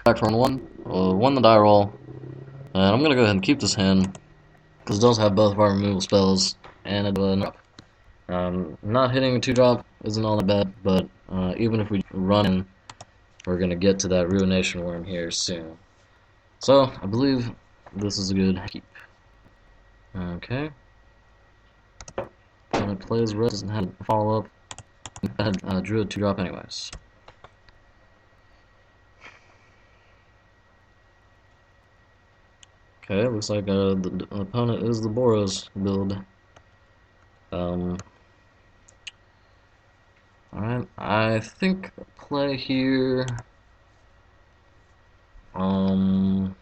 Back from one, won the die roll, and I'm gonna go ahead and keep this hand because it does have both of our removal spells and a not hitting a 2-drop isn't all that bad, but even if we run in, we're gonna get to that Ruination Worm here soon. So I believe this is a good keep. Okay. When it plays red, doesn't have a follow up. I drew a 2-drop anyways. Okay, looks like the opponent is the Boros build. Alright, I think play here. I'm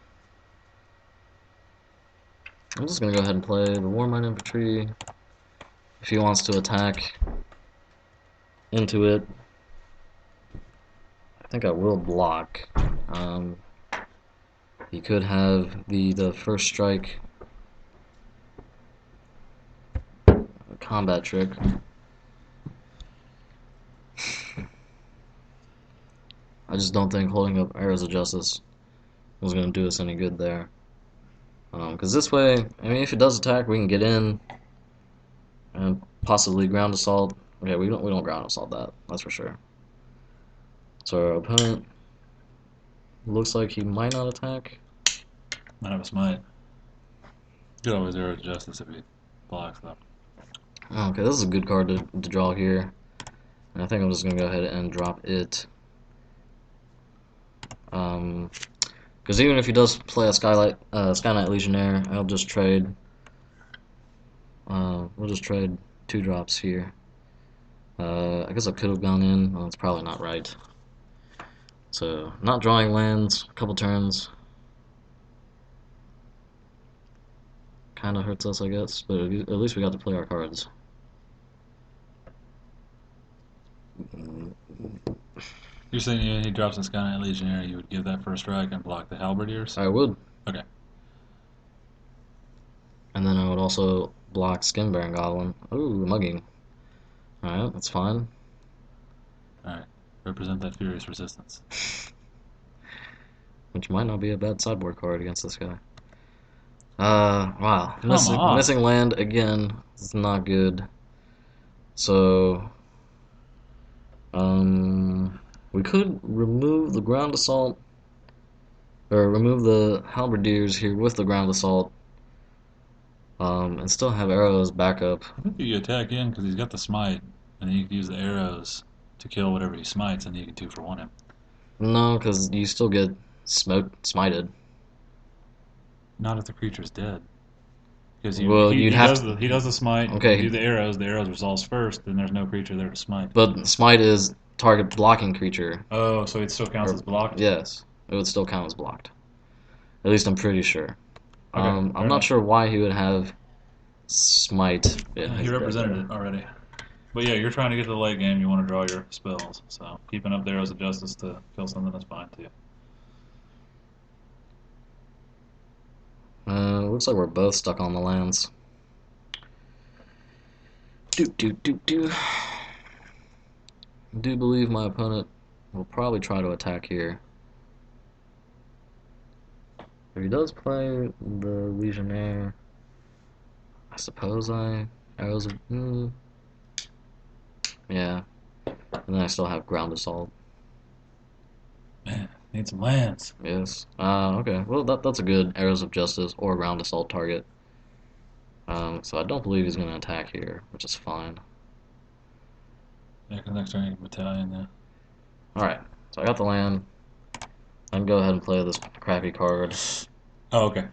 just gonna go ahead and play the Warmine Infantry. If he wants to attack into it, I think I will block. He could have the first strike combat trick. I just don't think holding up Arrows of Justice was going to do us any good there. Because this way, I mean, if it does attack, we can get in and possibly ground assault. Okay, we don't ground assault that's for sure. So our opponent looks like he might not attack. Might have a smite. Could always Arrow of Justice if he blocks them. Okay, this is a good card to draw here. And I think I'm just going to go ahead and drop it. Because even if he does play a Skyknight Legionnaire, I'll just trade. We'll just trade 2-drops here. I guess I could have gone in. Well, it's probably not right. So, not drawing lands, a couple turns. Kind of hurts us, I guess, but at least we got to play our cards. You're saying he drops a Skyknight Legionnaire, you would give that first strike and block the Halberdiers? I would. Okay. And then I would also block Skinbearing Goblin. Ooh, mugging. Alright, that's fine. Alright. Represent that Furious Resistance. Which might not be a bad sideboard card against this guy. Wow. Missing land again. It's not good. So, we could remove the ground assault, or remove the halberdiers here with the ground assault, and still have arrows backup. I think you attack in because he's got the smite, and then you can use the arrows to kill whatever he smites, and you can 2-for-1 him. No, because you still get smited. Not if the creature's dead. Because he does the smite, okay. You do the arrows resolves first, then there's no creature there to smite. But smite is target blocking creature. Oh, so it still counts as blocked? Yes, it would still count as blocked. At least I'm pretty sure. Okay, I'm not sure why he would have smite. He represented it already. But yeah, you're trying to get to the late game, you want to draw your spells, so keeping up the Arrows of Justice to kill something that's fine too. Looks like we're both stuck on the lands. I do believe my opponent will probably try to attack here. If he does play the Legionnaire, I suppose arrows of yeah. And then I still have ground assault. Man, need some lands. Yes. Okay. Well, that's a good Arrows of Justice or ground assault target. So I don't believe he's going to attack here, which is fine. Yeah, because next turn you can battalion there. Alright, so I got the land. I can go ahead and play this crappy card. Oh, okay.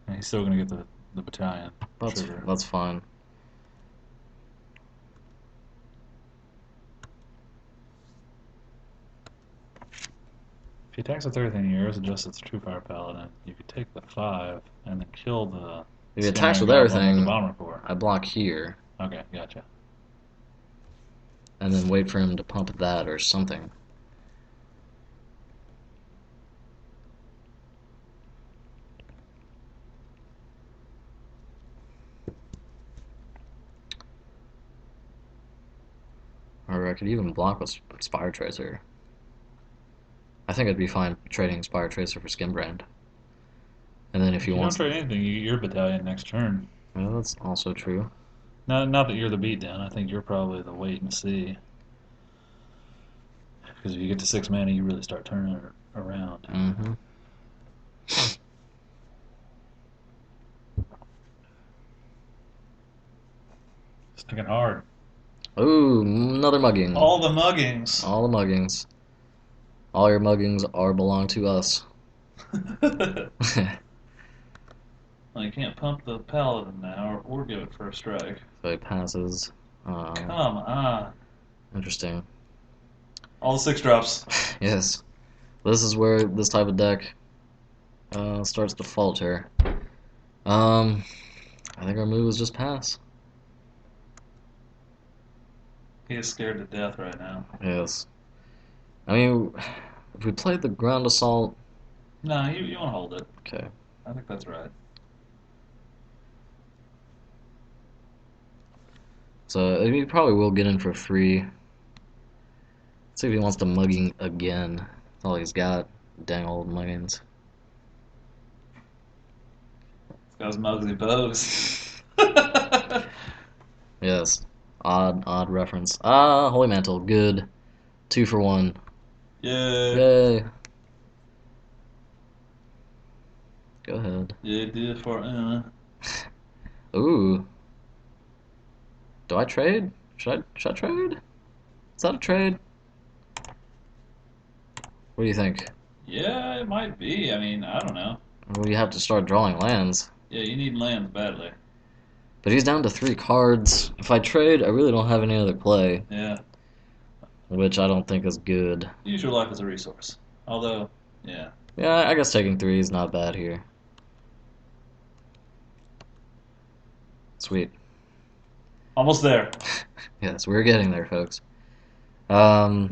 And he's still going to get the battalion. That's fine. If he attacks with everything, your Arrows of Justice True Fire Paladin, you could take the 5 and then kill the... If he attacks with everything, the Bomber Corps. I block here. Okay, gotcha. And then wait for him to pump that or something. Or I could even block with Spire Tracer. I think it'd be fine trading Spire Tracer for Skin Brand. And then if If he you don't wants, trade anything, you're battalion next turn. well, that's also true. Not that you're the beatdown. I think you're probably the wait and see. Because if you get to 6 mana, you really start turning it around. Mm-hmm. Sticking hard. Ooh, another mugging. All the muggings. All the muggings. All your muggings are belong to us. Well, you can't pump the paladin now, or give it first strike. So he passes. Come on. Interesting. All the 6-drops. Yes. This is where this type of deck starts to falter. I think our move is just pass. He is scared to death right now. Yes. I mean, if we played the ground assault... No, you want to hold it. Okay. I think that's right. So he probably will get in for free. Let's see if he wants to mugging again. That's all he's got. Dang old muggins. This guy's Muggsy Bogues. Yes. Odd reference. Holy Mantle. Good. 2 for 1. Yeah. Yay. Go ahead. Yeah, do it for Ooh. Do I trade? Should I trade? Is that a trade? What do you think? Yeah, it might be. I mean, I don't know. Well, you have to start drawing lands. Yeah, you need lands badly. But he's down to 3 cards. If I trade, I really don't have any other play, Yeah. which I don't think is good. Use your life as a resource. Although, yeah. Yeah, I guess taking 3 is not bad here. Sweet. Almost there. Yes, we're getting there, folks. So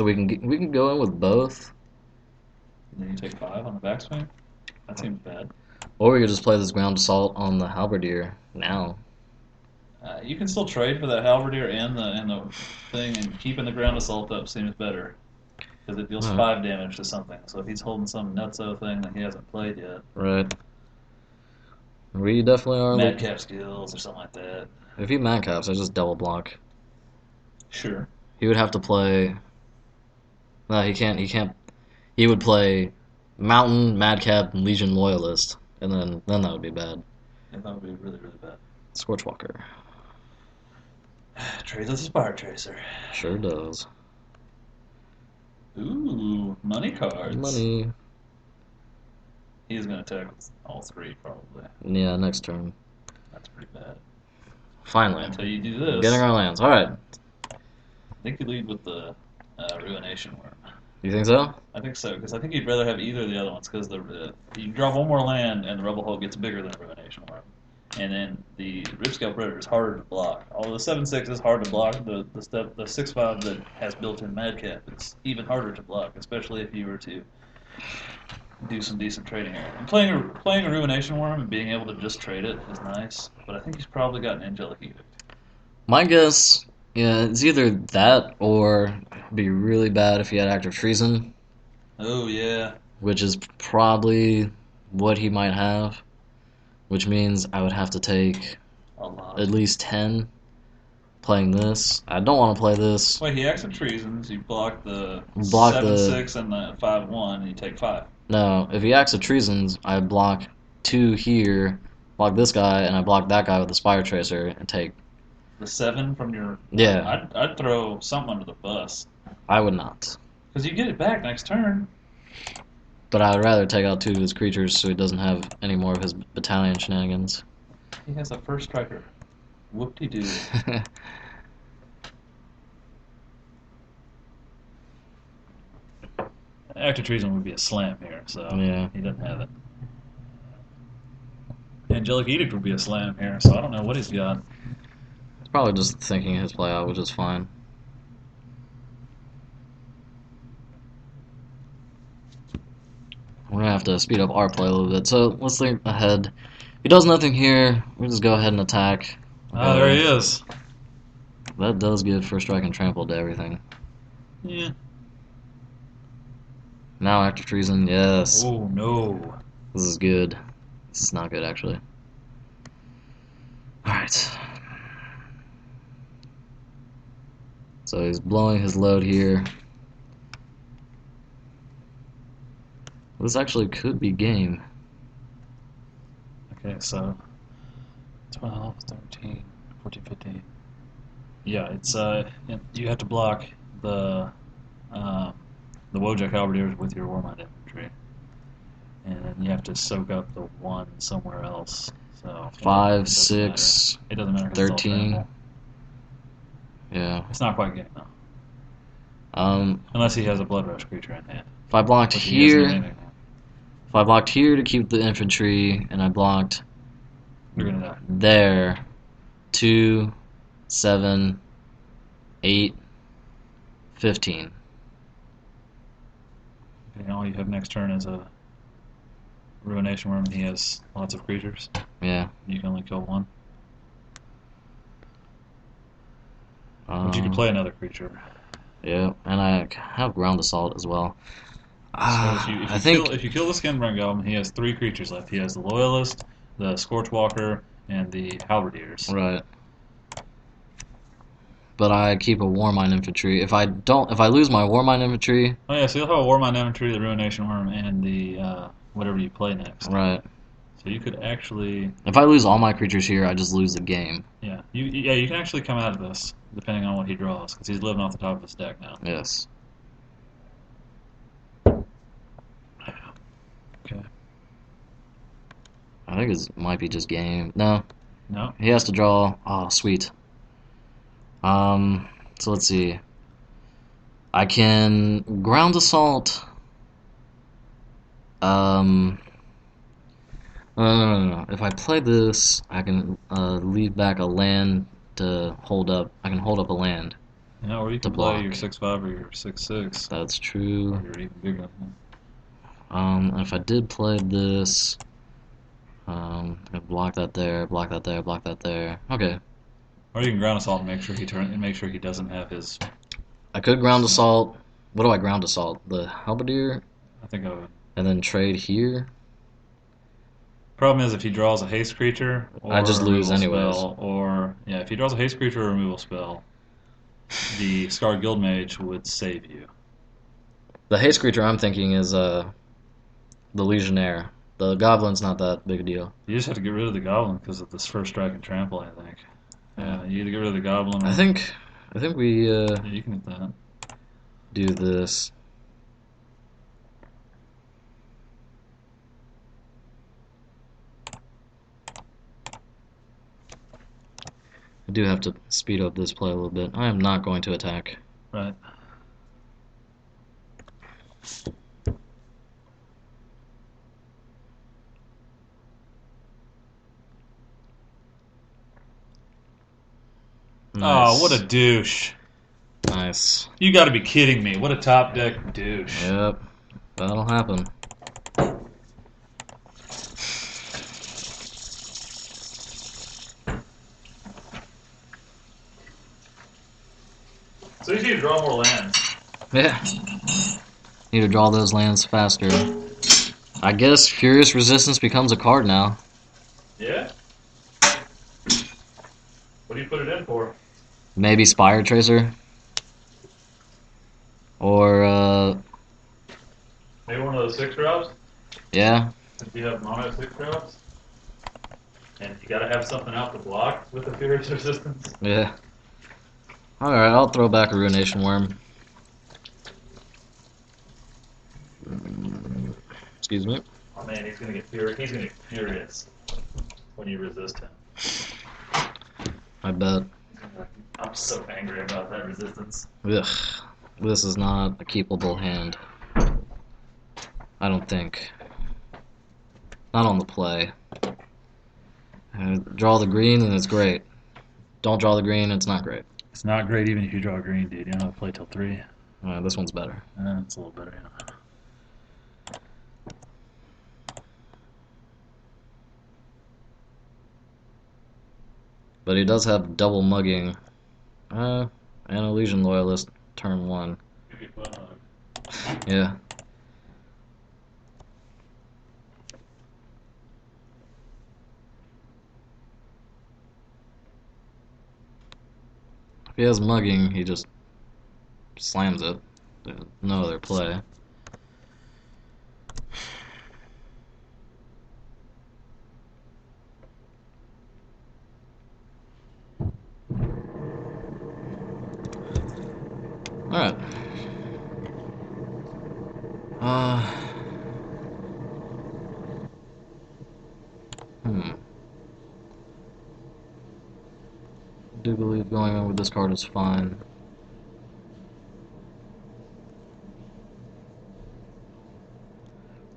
we can go in with both, And then you take 5 on the backswing? That seems bad. or we could just play this ground assault on the halberdier now. You can still trade for that halberdier and the thing, and keeping the ground assault up seems better. Because it deals Alright. 5 damage to something. So if he's holding some nutso thing that he hasn't played yet, Right. We definitely are. madcap skills or something like that. If he madcaps, I just double block. Sure. He would have to play. No, he can't. He can't. He would play Mountain, Madcap, and Legion Loyalist, and then that would be bad. Yeah, that would be really, really bad. Scorchwalker. Trades as a Spire Tracer. Sure does. Ooh, money cards. Money. He's going to attack with all 3, probably. Yeah, next turn. That's pretty bad. Finally. Until you do this. Getting our lands. Alright. I think you lead with the Ruination Worm. You think so? I think so, because I think you'd rather have either of the other ones, because you draw one more land and the Rebel Hulk gets bigger than Ruination Worm. And then the Ripscale Predator is harder to block. Although the 7/6 is hard to block, the 6/5 that has built-in Madcap is even harder to block, especially if you were to do some decent trading. And playing a Ruination Worm and being able to just trade it is nice, but I think he's probably got an Angelic Edict. My guess, yeah, it's either that or it'd be really bad if he had Active Treason, Oh, yeah. which is probably what he might have, which means I would have to take A lot. at least 10 playing this. I don't want to play this. Wait, he acts of treasons. You block the Block 7/6 and the 5/1, and you take 5. No, if he acts of treasons, I block 2 here, block this guy, and I block that guy with the Spire Tracer and take. The 7 from your. Yeah. I'd throw something under the bus. I would not. Because you get it back next turn. But I would rather take out 2 of his creatures so he doesn't have any more of his battalion shenanigans. He has a first striker. Whoop-de-doo. Active treason would be a slam here, so Yeah. he doesn't have it. Angelic Edict would be a slam here, so I don't know what he's got. He's probably just thinking his play out, which is fine. We're gonna have to speed up our play a little bit, so let's think ahead. If he does nothing here, we'll just go ahead and attack. Ah, there he is. That does give first strike and trample to everything. Yeah. Now active treason, yes. Oh no. This is good. This is not good, actually. Alright. So he's blowing his load here. This actually could be game. Okay, so 12, 13, 14, 15. Yeah, it's you have to block um, the Wojak Halberdiers with your Warmind infantry, and then you have to soak up the one somewhere else. So 5, it doesn't 6, matter. It doesn't matter because it's all 13. trample. Yeah. It's not quite game though, Um, unless he has a Blood Rush creature in hand. if I blocked Which he doesn't have here, anything in hand. if I blocked here to keep the infantry, and I blocked You're gonna die. there, 2, 7, 8, 15. Okay, all you have next turn is a Ruination Worm, and he has lots of creatures. Yeah. You can only kill one. But you can play another creature. Yeah, and I have Ground Assault as well. So I think if you kill the Skinbrand Goblin, he has 3 creatures left. He has the Loyalist, the Scorchwalker, and the Halberdiers. right. But I keep a Warmind infantry. If I lose my Warmind infantry, Oh yeah, so you'll have a Warmind Infantry, the Ruination Worm, and the whatever you play next. right. So you could actually, If I lose all my creatures here, I just lose the game. yeah, you can actually come out of this depending on what he draws, because he's living off the top of his deck now. Yes. Okay. I think it might be just game. No, No. he has to draw. Oh, sweet. So let's see. I can Ground Assault. No. If I play this, I can leave back a land to hold up. I can hold up a land. Yeah, or you can To play block. your 6/5 or your 6/6. That's true. Or you're even bigger. And if I did play this, I block that there, block that there, block that there. Okay. Or you can Ground Assault and make sure he doesn't have his. I could Ground Assault. What do I Ground Assault? The Halberdier? I think I would. And then trade here? Problem is if he draws a haste creature or I just a lose removal anyways. spell, or yeah, if he draws a haste creature or a removal spell, the Scarred Guildmage would save you. The haste creature I'm thinking is the Legionnaire. The Goblin's not that big a deal. You just have to get rid of the Goblin because of this first strike and trample. I think. You either get rid of the Goblin. Or, I think we yeah, you can get that. do this. I do have to speed up this play a little bit. I am not going to attack. Right. Nice. Oh, what a douche! Nice. You got to be kidding me! What a top deck douche! Yep. That'll happen. So you need to draw more lands. Yeah. Need to draw those lands faster. I guess Furious Resistance becomes a card now. Yeah. What do you put it in for? Maybe Spire Tracer. Or, Maybe one of those 6-drops. yeah. If you have mono 6-drops, and you got to have something out to block with the Furious Resistance. Yeah. Alright, I'll throw back a Ruination Worm. Excuse me. Oh man, he's gonna get furious when you resist him. I bet. I'm so angry about that resistance. Ugh. This is not a keepable hand. I don't think. Not on the play. Draw the green and it's great. Don't draw the green, it's not great. It's not great even if you draw green, dude. You don't have to play till 3. This one's better. It's a little better, yeah. But he does have double mugging. And Illusion Loyalist, turn 1. get butt hugged. Yeah. If he has mugging, he just slams it. There's no other play. Alright. Hmm. I do believe going in with this card is fine.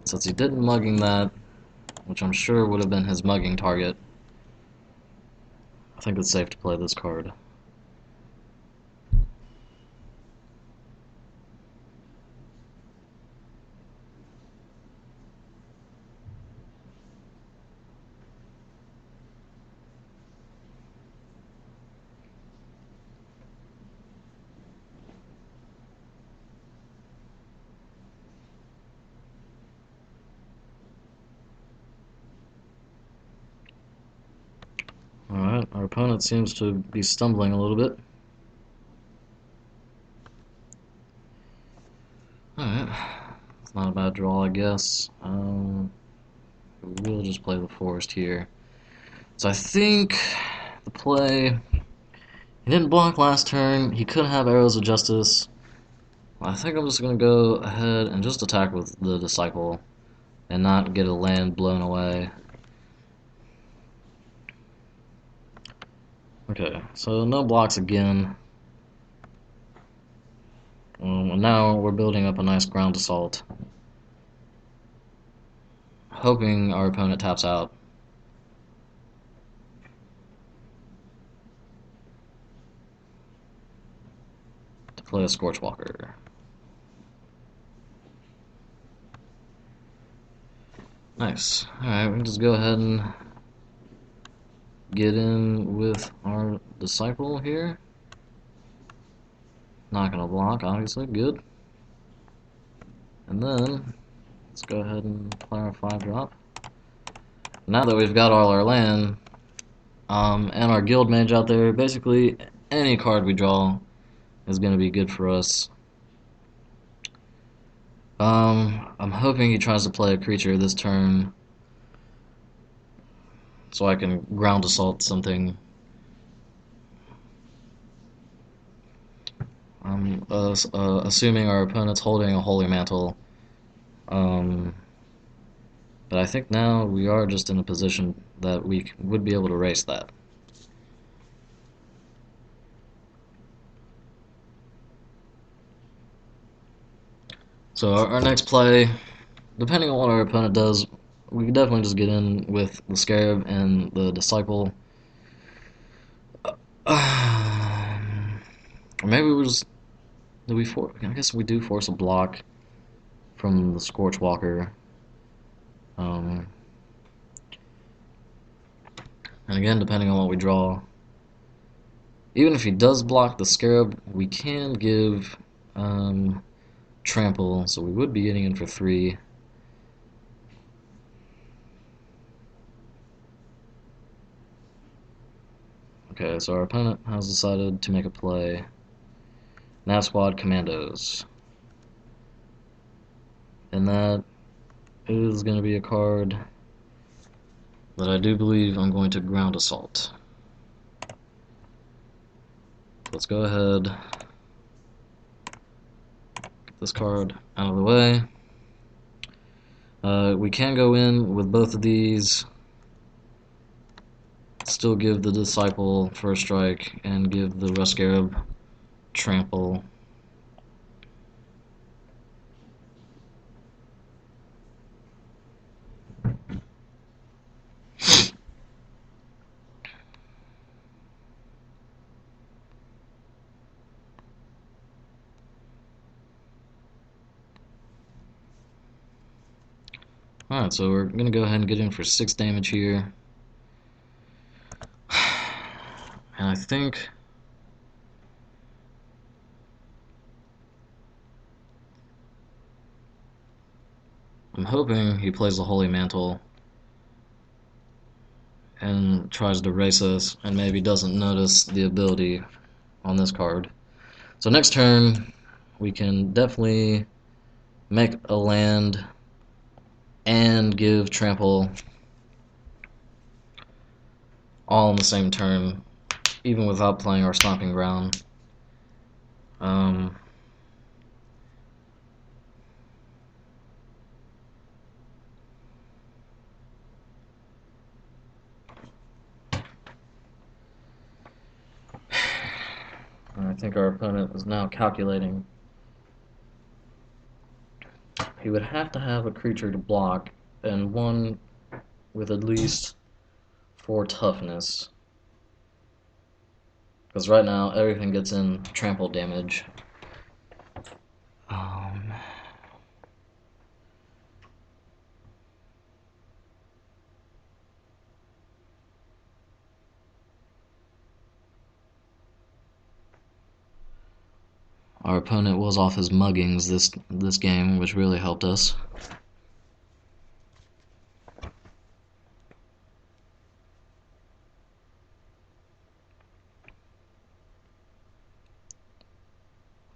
Since he didn't mugging that, which I'm sure would have been his mugging target, I think it's safe to play this card. Alright, our opponent seems to be stumbling a little bit. Alright, it's not a bad draw, I guess. We'll just play the forest here. So I think the play, he didn't block last turn, he could have Arrows of Justice. I think I'm just going to go ahead and just attack with the Disciple and not get a land blown away. Okay, so no blocks again. And now we're building up a nice ground assault, hoping our opponent taps out. To play a Scorchwalker. Nice. Alright, we can just go ahead and get in with our Disciple here. Not gonna block, obviously, good. And then, let's go ahead and play our 5-drop. Now that we've got all our land, and our Guild Mage out there, basically any card we draw is gonna be good for us. I'm hoping he tries to play a creature this turn, so I can ground assault something. I'm assuming our opponent's holding a Holy Mantle. But I think now we are just in a position that we would be able to race that. So our next play, depending on what our opponent does, we can definitely just get in with the Scarab and the Disciple. Or maybe we just I guess we do force a block from the Scorchwalker. And again, depending on what we draw, even if he does block the Scarab, we can give Trample, so we would be getting in for 3. Okay, so our opponent has decided to make a play. Nav Squad Commandos. And that is going to be a card that I do believe I'm going to ground assault. Let's go ahead, get this card out of the way. We can go in with both of these, still give the Disciple first strike, and give the Rust Scarab trample. Alright, so we're going to go ahead and get in for 6 damage here. And I think I'm hoping he plays the Holy Mantle and tries to race us and maybe doesn't notice the ability on this card. So next turn, we can definitely make a land and give trample all in the same turn, even without playing our stomping ground. I think our opponent is now calculating. He would have to have a creature to block and one with at least 4 toughness. Because right now everything gets in trample damage. Our opponent was off his muggings this game, which really helped us.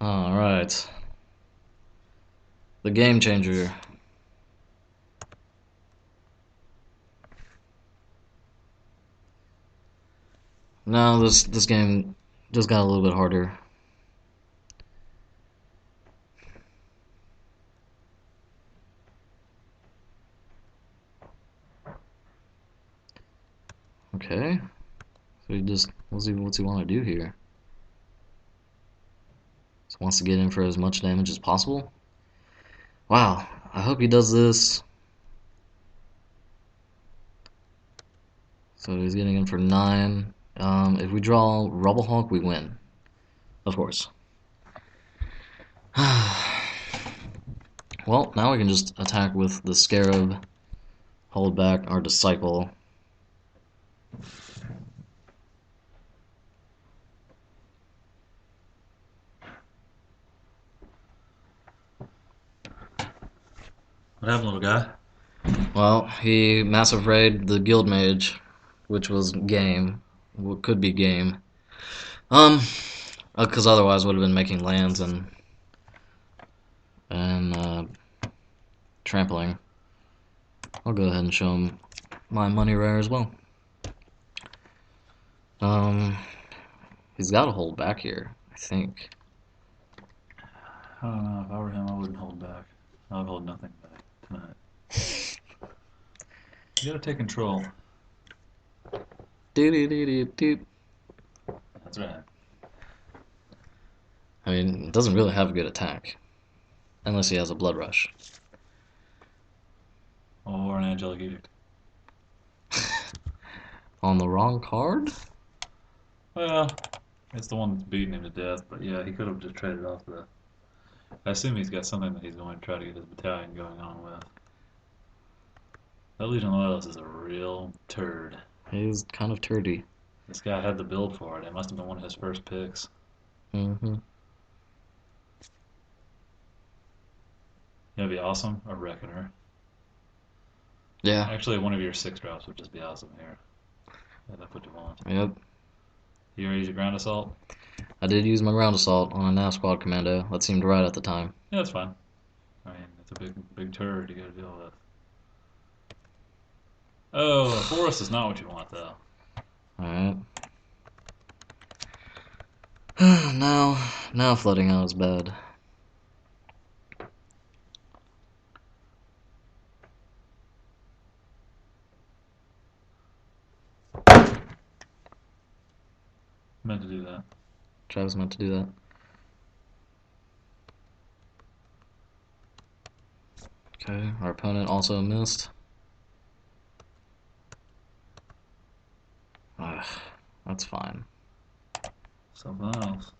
Alright. The game changer. Now this game just got a little bit harder. Okay. So he just what's he want to do here? Just wants to get in for as much damage as possible. Wow. I hope he does this. So he's getting in for 9. If we draw Rubble Hulk, we win. Of course. Well, now we can just attack with the Scarab, hold back our Disciple. What happened, little guy? Well, he massive raid the Guild Mage, which was game. What could be game. Because otherwise would have been making lands and trampling. I'll go ahead and show him my money rare as well. He's got to hold back here, I think. I don't know. If I were him, I wouldn't hold back. I would hold nothing back tonight. You gotta take control. Doo-doo-doo-doo-doo. That's right. I mean, it doesn't really have a good attack. Unless he has a Blood Rush. Or an Angelic Edict. On the wrong card? Well, it's the one that's beating him to death, but yeah, he could have just traded off the... I assume he's got something that he's going to try to get his battalion going on with. That Legion Loyalist is a real turd. He's kind of turdy. This guy had the build for it. It must have been one of his first picks. Mm-hmm. That'd be awesome. A Reckoner. Yeah. Actually, one of your 6 drops would just be awesome here. Yeah, that's what you want. Yep. You already use your Ground Assault? I did use my Ground Assault on a nav squad commando. That seemed right at the time. Yeah, that's fine. I mean, it's a big turd you gotta deal with. Oh, a Forest is not what you want, though. Alright. Now flooding out is bad. Meant to do that. Travis meant to do that. Okay, our opponent also missed. Ugh, that's fine. Something else.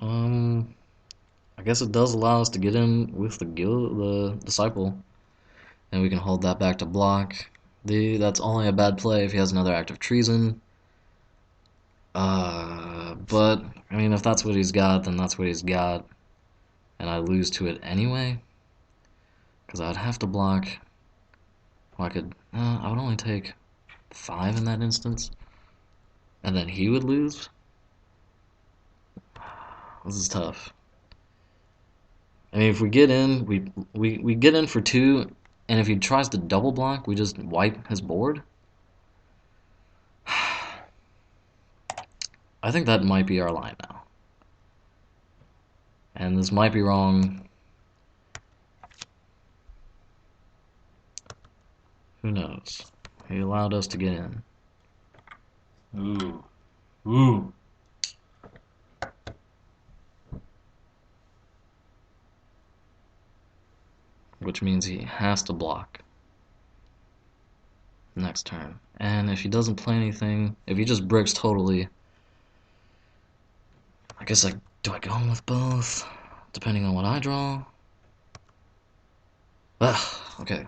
I guess it does allow us to get in with the Disciple, and we can hold that back to block. That's only a bad play if he has another act of treason. But I mean, if that's what he's got, then that's what he's got, and I lose to it anyway, because I'd have to block. Well, I would only take 5 in that instance, and then he would lose. This is tough. I mean, if we get in, we get in for 2, and if he tries to double block, we just wipe his board. I think that might be our line now. And this might be wrong. Who knows? He allowed us to get in. Ooh. Ooh. Which means he has to block next turn. And if he doesn't play anything, if he just bricks totally, I guess do I go in with both? Depending on what I draw? Okay.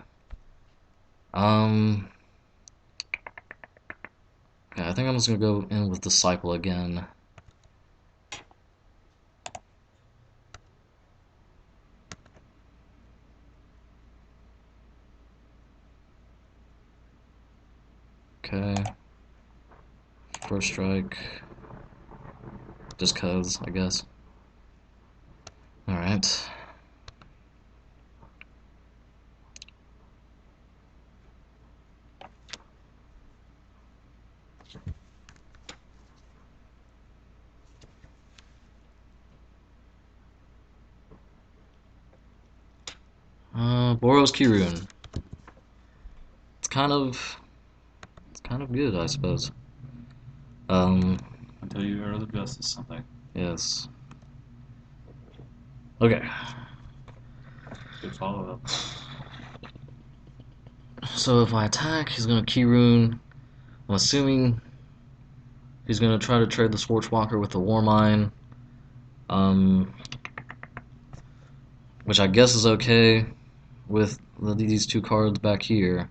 Yeah, I think I'm just gonna go in with Disciple again. Okay. First strike. Just cause, I guess. Alright. Boros Kirun. It's kind of good, I suppose. Until you heard of the justice something. Yes. Okay. Good follow up. So if I attack, he's gonna Kirun. I'm assuming he's gonna try to trade the Scorchwalker with the Warmine. Which I guess is okay with these 2 cards back here.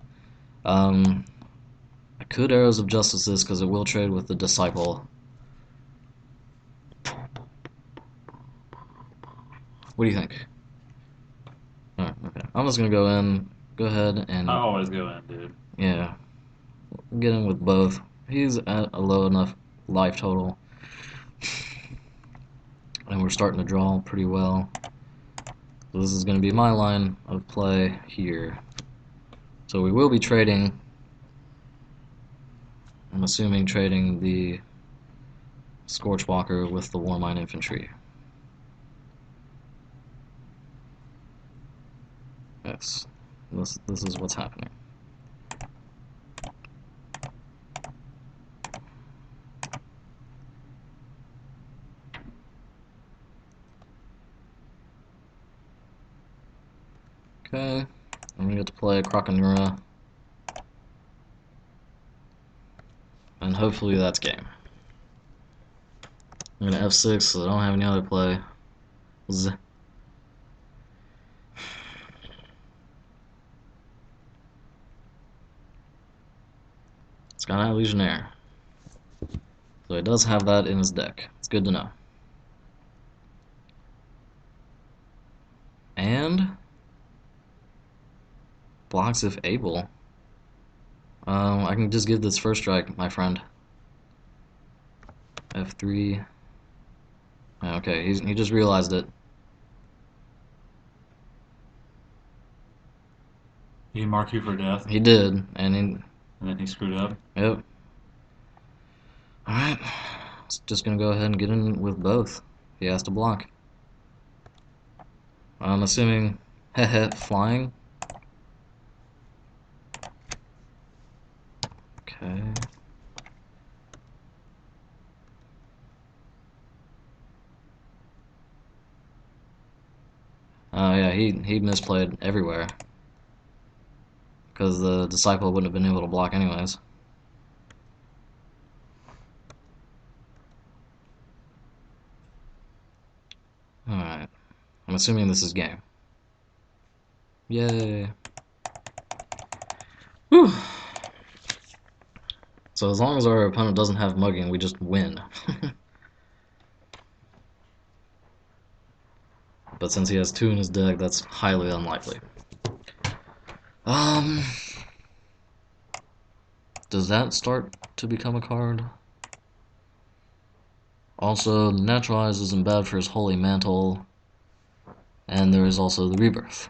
I could Arrows of Justice this because it will trade with the Disciple. What do you think? Alright, okay. I'm just gonna go ahead and... I always go in, dude. Yeah. Get in with both. He's at a low enough life total. And we're starting to draw pretty well. So this is going to be my line of play here. So we will be trading, I'm assuming trading the Scorchwalker with the Warmine Infantry. Yes, this is what's happening. Okay, I'm gonna get to play Krakenura, and hopefully that's game. I'm gonna F6 so I don't have any other play. Z. It's got a Legionnaire. So he does have that in his deck. It's good to know. And blocks if able. I can just give this first strike, my friend. F3. Okay, he just realized it. He mark you for death. He did, And then he screwed up. Yep. Alright. Just gonna go ahead and get in with both. He has to block. I'm assuming flying. Okay. Oh yeah, he misplayed everywhere. Because the Disciple wouldn't have been able to block anyways. Alright. I'm assuming this is game. Yay. Whew. So as long as our opponent doesn't have mugging, we just win. But since he has 2 in his deck, that's highly unlikely. Um, does that start to become a card? Also, Naturalize isn't bad for his Holy Mantle, and there is also the Rebirth.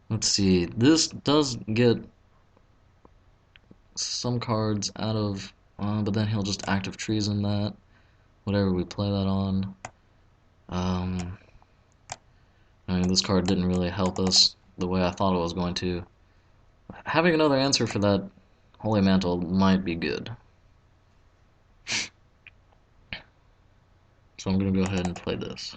Let's see. This does get some cards out of, but then he'll just active treason that, whatever we play that on. I mean, this card didn't really help us the way I thought it was going to. Having another answer for that Holy Mantle might be good. So I'm going to go ahead and play this.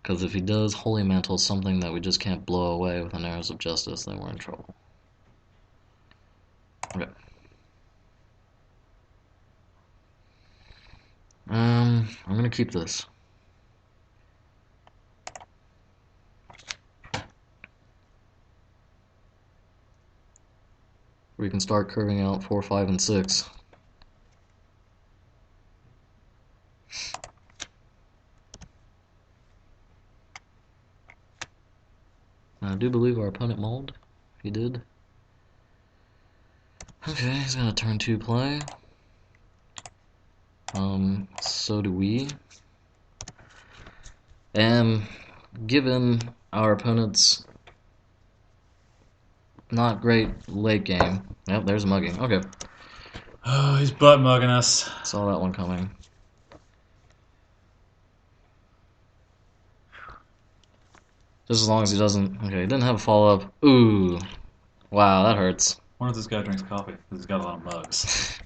Because if he does Holy Mantle something that we just can't blow away with an Arrows of Justice, then we're in trouble. Okay. I'm going to keep this. We can start curving out 4, 5, and 6. I do believe our opponent mulled. He did. Okay, he's gonna turn 2 play. So do we. And given our opponent's not great late game. Yep, there's a mugging. Okay. Oh, he's butt mugging us. Saw that one coming. Just as long as he doesn't. Okay, he didn't have a follow up. Ooh. Wow, that hurts. I wonder if this guy drinks coffee because he's got a lot of mugs.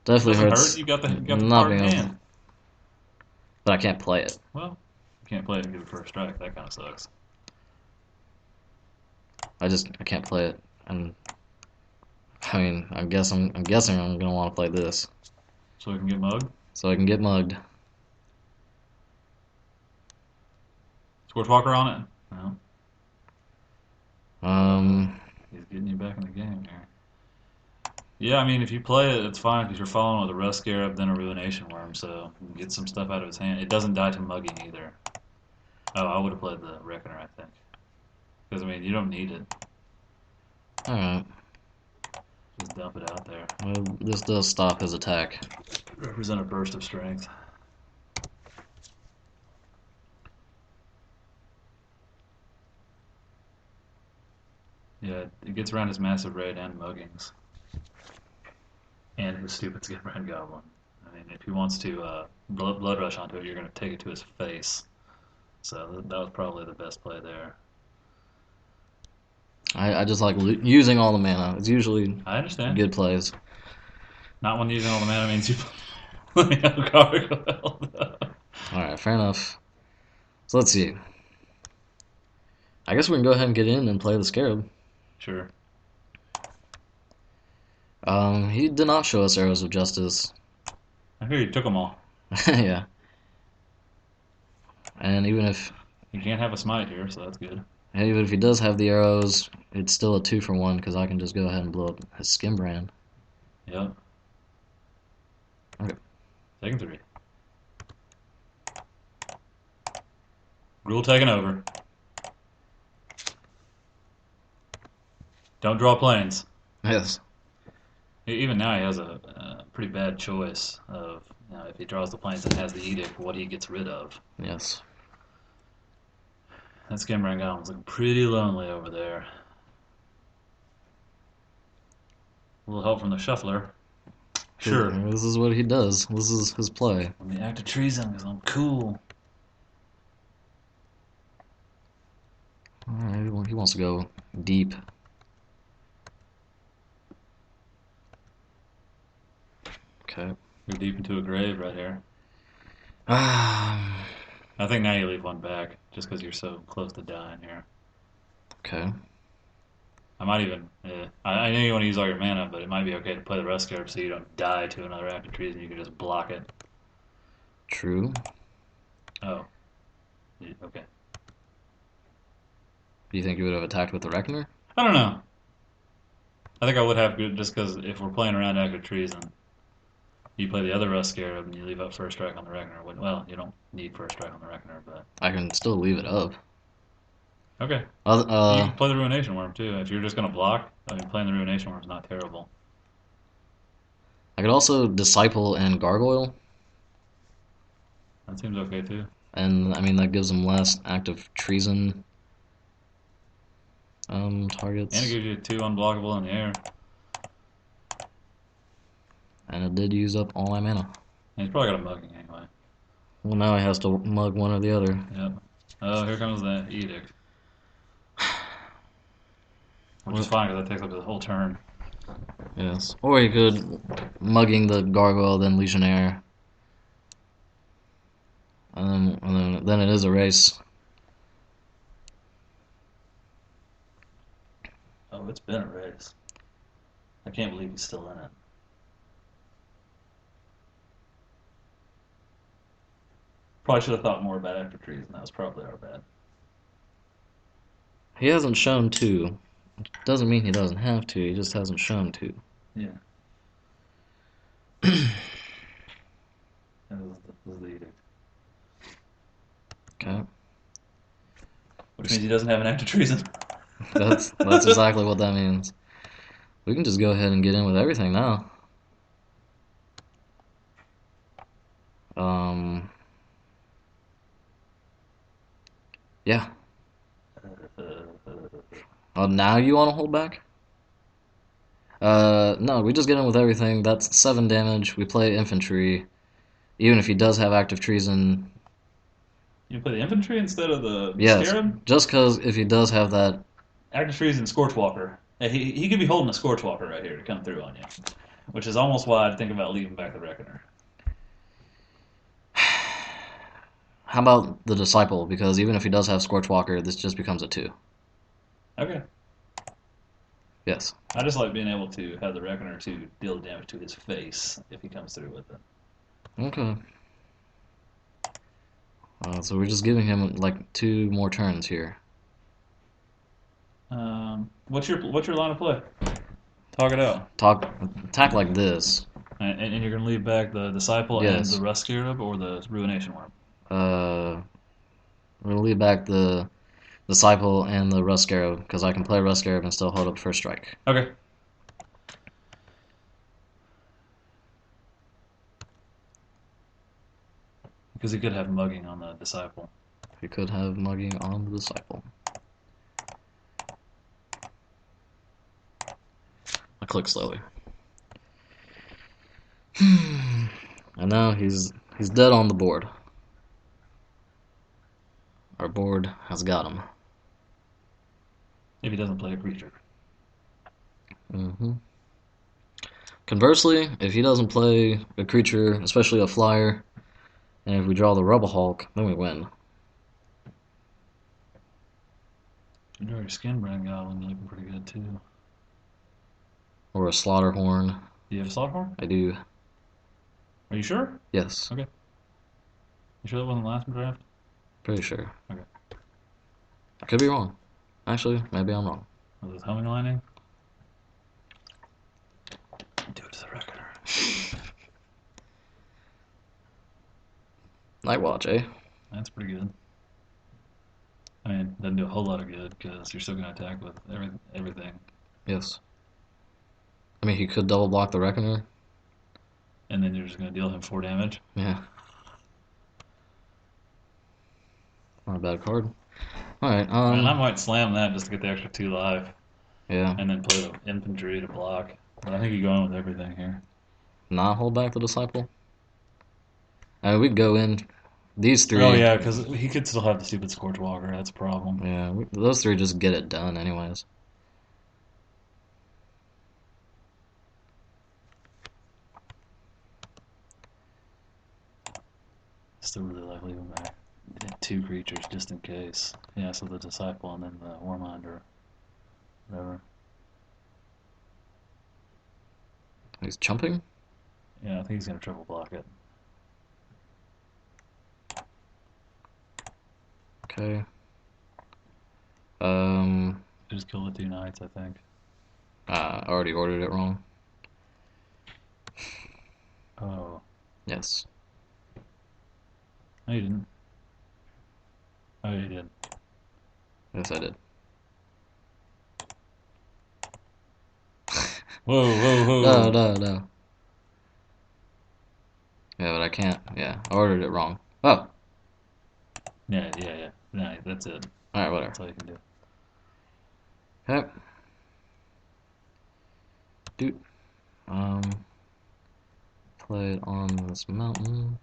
Definitely Doesn't hurts. hurt. You got the Not part in being able, hand. but I can't play it. Well, you can't play it and give it first strike. That kind of sucks. I can't play it. And I mean, I'm guessing I'm gonna want to play this So we can get mugged. so I can get mugged. Scorchwalker on it. No. Um, He's getting you back in the game here. Yeah, I mean, if you play it, it's fine because you're following with a Rust Scarab, then a Ruination Worm, so you can get some stuff out of his hand. It doesn't die to mugging either. Oh, I would have played the Reckoner, I think. Because, I mean, you don't need it. Alright. Just dump it out there. Well, this does stop his attack. Represent a burst of strength. Yeah, it gets around his Massive Raid and muggings. And his stupid Skinbrand Goblin. I mean, if he wants to blood rush onto it, you're going to take it to his face. So that was probably the best play there. I just like using all the mana. It's usually I understand. good plays. Not when using all the mana means you play a gargoyle. Alright, fair enough. So let's see. I guess we can go ahead and get in and play the Scarab. Sure. He did not show us Arrows of Justice. I hear you took them all. Yeah. And even if You can't have a smite here, so that's good. he does have the arrows, it's still a 2-for-1 because I can just go ahead and blow up his Skimbrand. Yep. Okay. Taking 3. Rule taken over. Don't draw planes. Yes. Even now he has a pretty bad choice of, if he draws the planes and has the edict, what he gets rid of. Yes. That Skimbrand Goblin's looking pretty lonely over there. A little help from the Shuffler. Sure. This is what he does. This is his play. Let me act of treason because I'm cool. Alright, he wants to go deep. Okay. You're deep into a grave right here. Ah. I think now you leave one back just because you're so close to dying here. Okay. I might even. I know you want to use all your mana, but it might be okay to play the Rust Scarab so you don't die to another act of treason. You can just block it. True. Oh. Okay. Do you think you would have attacked with the Reckoner? I don't know. I think I would have good just because if we're playing around active treason, you play the other Rust Scarab and you leave up first strike on the Reckoner. Well, you don't need first strike on the Reckoner, but I can still leave it up. okay. Uh, You uh, can play the Ruination Worm too. If you're just gonna block, I mean, playing the Ruination Worm is not terrible. I could also Disciple and Gargoyle, That seems okay too. and I mean that gives them less active treason And it targets. gives you 2 unblockable in the air. And it did use up all my mana. And he's probably got a mugging anyway. Well, now he has to mug one or the other. Yep. Oh, here comes the Edict. Which is Well, fine because that takes up his whole turn. yes. Or he could mugging the Gargoyle, then Legionnaire. And then it is a race. Oh, it's been a race. I can't believe he's still in it. Probably should have thought more about After Trees, and that was probably our bad. He hasn't shown to. Doesn't mean he doesn't have to. He just hasn't shown to. Yeah. That was the Edict. Okay. Which means he doesn't have an Act of Treason. That's exactly what that means. We can just go ahead and get in with everything now. Um. Yeah. Now you want to hold back? No, we just get in with everything. That's 7 damage. We play infantry. Even if he does have active treason, You play the infantry instead of the yes. Scarab? Just because if he does have that, Active Treason, Scorchwalker. He could be holding a Scorchwalker right here to come through on you. Which is almost why I'd think about leaving back the Reckoner. how about the disciple? Because even if he does have Scorchwalker, this just becomes a 2. Okay. Yes. I just like being able to have the Reckoner to deal damage to his face if he comes through with it. Okay. So we're just giving him like 2 more turns here. What's your line of play? Talk it out. Attack like this. And you're gonna leave back the Disciple and the Yes. Rust Scarab or the Ruination Worm. Uh, we're gonna leave back the disciple and the Rust Scarab because I can play Rust Scarab and still hold up first strike. Okay. Because he could have mugging on the Disciple. We could have mugging on the disciple. I click slowly. And now he's dead on the board. Our board has got him. If he doesn't play a creature. hmm Conversely, if he doesn't play a creature, especially a flyer, and if we draw the Rubble Hulk, then we win. Your Skinbrand Goblin looking pretty good too. Or a Slaughterhorn. Do you have a Slothhorn? I do. Are you sure? Yes. Okay. You sure that wasn't last draft? Pretty sure. Okay. I could be wrong. Actually, maybe I'm wrong. Was it Homing Lining? Do it to the Reckoner. Night Watch, eh? That's pretty good. I mean, doesn't do a whole lot of good because you're still going to attack with everything. Yes. I mean, he could double block the Reckoner. And then you're just going to deal him 4 damage. Yeah. Not a bad card. Alright, And I might slam that just to get the extra 2 life. yeah. And then play the infantry to block. But I think you go in with everything here. Not hold back the Disciple. I mean, we go in. These 3. Oh, yeah, because he could still have the stupid Scorchwalker. That's a problem. Yeah, those 3 just get it done, anyways. Still really like leaving back 2 creatures just in case. Yeah, so the Disciple and then the Warmind or whatever. He's chumping? Yeah, I think he's going to triple block it. Okay. Just kill the 2 knights, I think. I already ordered it wrong. Oh, Yes. no, you didn't. Oh, you did. Yes, I did. Whoa, whoa, No, whoa. no, no. Yeah, but I can't. Yeah, I ordered it wrong. Oh, Yeah, yeah, yeah. No, that's it. alright, whatever. That's all you can do. Okay. Dude. Play it on this mountain.